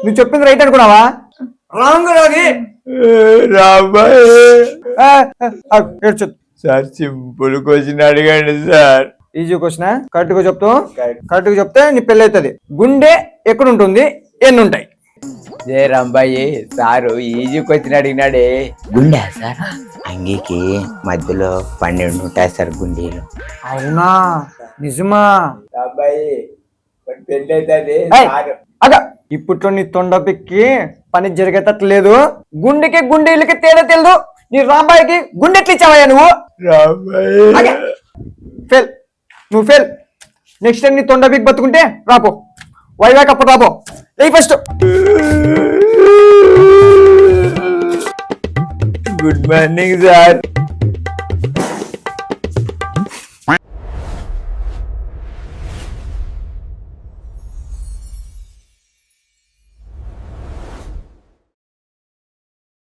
నువ్వు చెప్పింది రైట్ అనుకున్నావా? రాంగ్ అది. రాబాయ్ ఏడ్చొద్దు. సార్ సింపుల్ క్వశ్చన్ అడిగండి సార్. ఈజీ క్వశ్చన్, కరెక్ట్ గా చెప్తావు. కరెక్ట్ గా చెప్తే నీ పెళ్ళి అవుతుంది. గుండె ఎక్కడ ఉంటుంది, ఎన్ని ఉంటాయి? జయ రాంబాయి సారు ఈజీ క్వశ్చన్ అడిగినాడే. గుండె సార్ అంగీకి మధ్యలో 12 ఉంటాయి సార్ గుండెలు. అవునా, నిజమా? రాంబాయి పెళ్ళి అవుతుంది. అగ ఇప్పట్లో నీ తొండ పిక్కి పని జరిగేటట్లేదు. గుండెకి గుండెలకి తేడా తెలియదు. నీ రాంబాయికి గుండె ఎట్లా ఇచ్చావయ్యా నువ్వు? రాంబాయి ఫెయిల్, నువ్వు ఫెయిల్. నెక్స్ట్ టైం నీ తొండ పిక్ బతుకుంటే రాపో, వైవాక్ అప్పుడు రాపో. లై ఫస్ట్. Good morning sir.